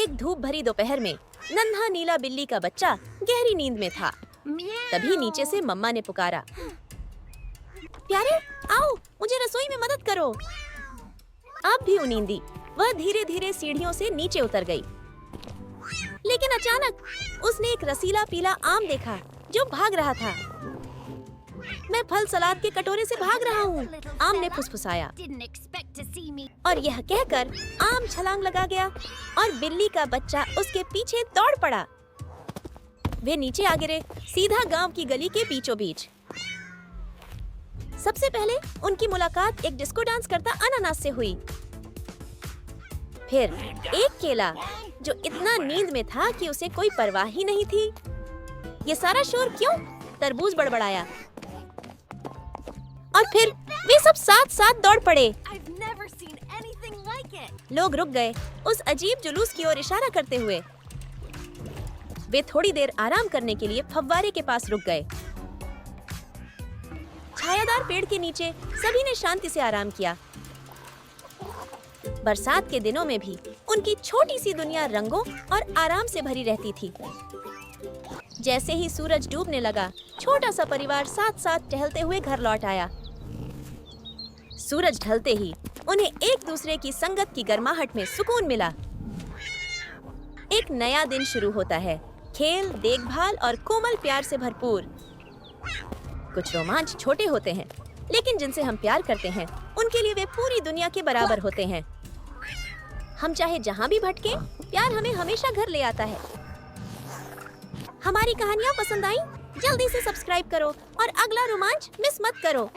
एक धूप भरी दोपहर में नन्हा नीला बिल्ली का बच्चा गहरी नींद में था। तभी नीचे से मम्मा ने पुकारा, प्यारे आओ, मुझे रसोई में मदद करो। अब भी उनींदी वह धीरे धीरे सीढ़ियों से नीचे उतर गई। लेकिन अचानक उसने एक रसीला पीला आम देखा जो भाग रहा था। मैं फल सलाद के कटोरे से भाग रहा हूँ, आम ने फुसफुसाया। और यह कहकर आम छलांग लगा गया और बिल्ली का बच्चा उसके पीछे दौड़ पड़ा। वे नीचे आ गिरे, सीधा गांव की गली के बीचों बीच। सबसे पहले उनकी मुलाकात एक डिस्को डांस करता अनानास से हुई। फिर एक केला जो इतना नींद में था कि उसे कोई परवाह ही नहीं थी। ये सारा शोर क्यों? तरबूज बड़बड़ाया। और फिर वे सब साथ साथ दौड़ पड़े। लोग रुक गए उस अजीब जुलूस की ओर इशारा करते हुए। वे थोड़ी देर आराम करने के लिए फव्वारे के पास रुक गए। छायादार पेड़ के नीचे सभी ने शांति से आराम किया। बरसात के दिनों में भी उनकी छोटी सी दुनिया रंगों और आराम से भरी रहती थी। जैसे ही सूरज डूबने लगा, छोटा सा परिवार साथ साथ टहलते हुए घर लौट आया। सूरज ढलते ही उन्हें एक दूसरे की संगत की गर्माहट में सुकून मिला। एक नया दिन शुरू होता है, खेल, देखभाल और कोमल प्यार से भरपूर। कुछ रोमांच छोटे होते हैं, लेकिन जिनसे हम प्यार करते हैं उनके लिए वे पूरी दुनिया के बराबर होते हैं। हम चाहे जहाँ भी भटके, प्यार हमें हमेशा घर ले आता है। हमारी कहानियाँ पसंद आई? जल्दी से सब्सक्राइब करो और अगला रोमांच मिस मत करो।